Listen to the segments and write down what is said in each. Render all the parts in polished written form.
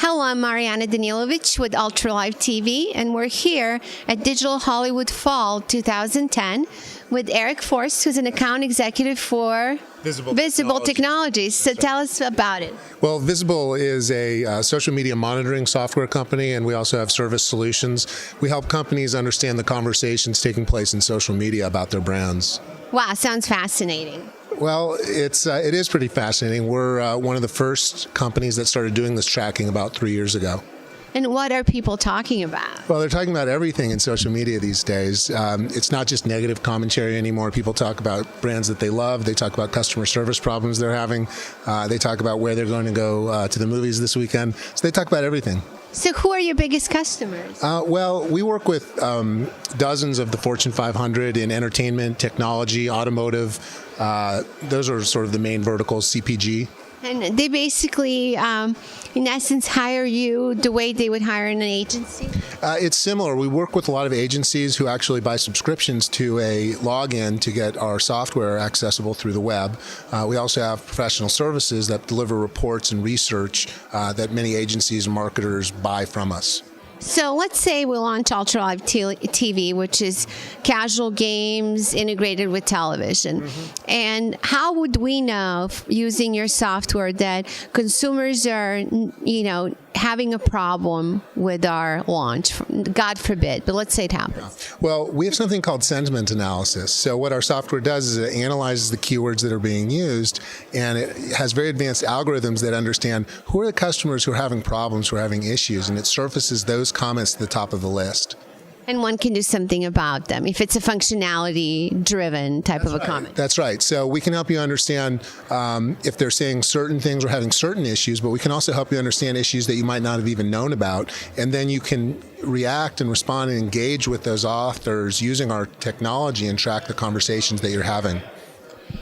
Hello, I'm Mariana Danilovich with Ultralive TV, and we're here at Digital Hollywood Fall 2010 with Eric Forst, who's an account executive for Visible Technologies. So tell us about it. Well, Visible is a social media monitoring software company, and we also have service solutions. We help companies understand the conversations taking place in social media about their brands. Wow, sounds fascinating. Well, it is pretty fascinating. We're one of the first companies that started doing this tracking about 3 years ago. And what are people talking about? Well, they're talking about everything in social media these days. It's not just negative commentary anymore. People talk about brands that they love. They talk about customer service problems they're having. They talk about where they're going to go to the movies this weekend. So they talk about everything. So who are your biggest customers? Well, we work with dozens of the Fortune 500 in entertainment, technology, automotive. Those are sort of the main verticals, CPG. And they basically, in essence, hire you the way they would hire an agency? It's similar. We work with a lot of agencies who actually buy subscriptions to a login to get our software accessible through the web. We also have professional services that deliver reports and research that many agencies and marketers buy from us. So let's say we launch Ultralive TV, which is casual games integrated with television. Mm-hmm. And how would we know, using your software, that consumers are, having a problem with our launch? God forbid, but let's say it happens. Well, we have something called sentiment analysis. So what our software does is it analyzes the keywords that are being used, and it has very advanced algorithms that understand who are the customers who are having problems, who are having issues, and it surfaces those comments to the top of the list. And one can do something about them if it's a functionality-driven type of a comment. That's right. So we can help you understand if they're saying certain things or having certain issues, but we can also help you understand issues that you might not have even known about. And then you can react and respond and engage with those authors using our technology and track the conversations that you're having.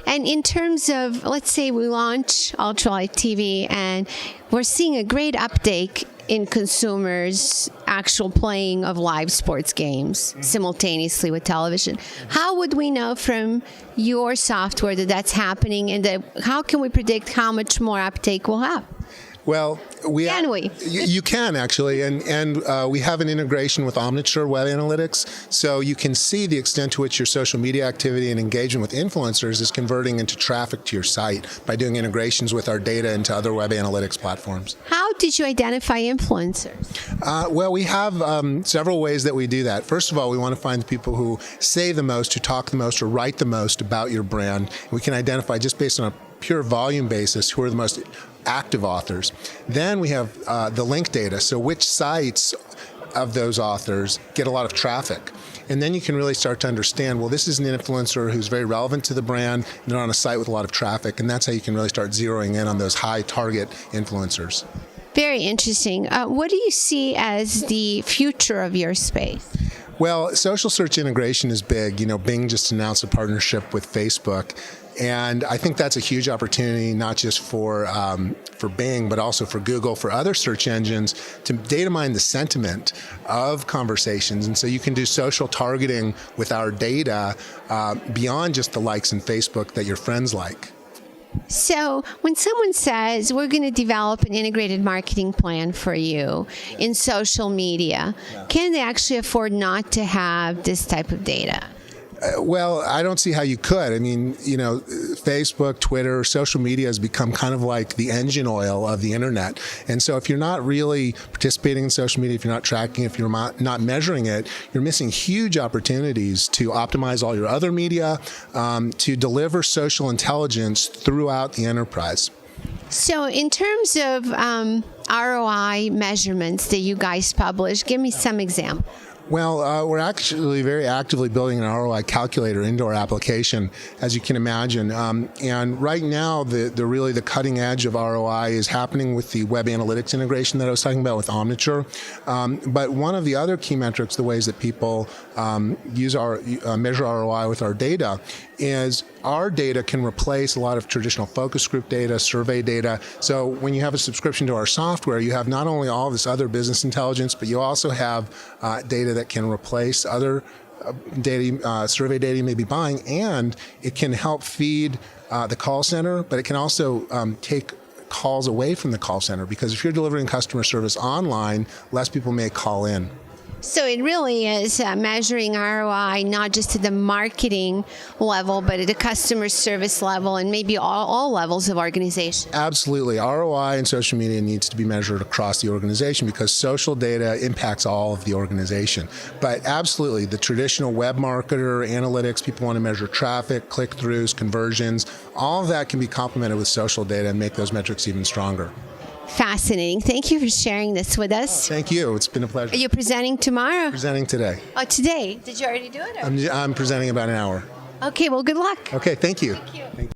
And in terms of, let's say we launch Ultralight TV and we're seeing a great uptake in consumers' actual playing of live sports games simultaneously with television. How would we know from your software that that's happening, and how can we predict how much more uptake we'll have? Well, can we? You can actually, and we have an integration with Omniture Web Analytics, so you can see the extent to which your social media activity and engagement with influencers is converting into traffic to your site by doing integrations with our data into other web analytics platforms. How did you identify influencers? Well, we have several ways that we do that. First of all, we want to find the people who say the most, who talk the most, or write the most about your brand. We can identify just based on a pure volume basis who are the most active authors. Then we have the link data, so which sites of those authors get a lot of traffic. And then you can really start to understand, well, this is an influencer who's very relevant to the brand, and they're on a site with a lot of traffic, and that's how you can really start zeroing in on those high target influencers. Very interesting. What do you see as the future of your space? Well, social search integration is big. Bing just announced a partnership with Facebook. And I think that's a huge opportunity, not just for Bing, but also for Google, for other search engines, to data mine the sentiment of conversations. And so you can do social targeting with our data beyond just the likes in Facebook that your friends like. So when someone says, we're going to develop an integrated marketing plan for you in social media, can they actually afford not to have this type of data? Well, I don't see how you could. I mean, Facebook, Twitter, social media has become kind of like the engine oil of the internet. And so if you're not really participating in social media, if you're not tracking, if you're not measuring it, you're missing huge opportunities to optimize all your other media, to deliver social intelligence throughout the enterprise. So in terms of ROI measurements that you guys publish, give me some examples. Well, we're actually very actively building an ROI calculator into our application, as you can imagine. And right now, the cutting edge of ROI is happening with the web analytics integration that I was talking about with Omniture. But one of the other key metrics, the ways that people measure ROI with our data, is our data can replace a lot of traditional focus group data, survey data. So when you have a subscription to our software, you have not only all this other business intelligence, but you also have data that can replace other survey data you may be buying, and it can help feed the call center, but it can also take calls away from the call center, because if you're delivering customer service online, less people may call in. So it really is measuring ROI not just at the marketing level, but at a customer service level and maybe all levels of organization. Absolutely. ROI in social media needs to be measured across the organization because social data impacts all of the organization. But absolutely, the traditional web marketer, analytics, people want to measure traffic, click-throughs, conversions, all of that can be complemented with social data and make those metrics even stronger. Fascinating. Thank you for sharing this with us. Thank you. It's been a pleasure. Are you presenting tomorrow? Presenting today. Oh, today. Did you already do it? Or? I'm presenting about an hour. Okay, well, good luck. Okay, thank you. Thank you.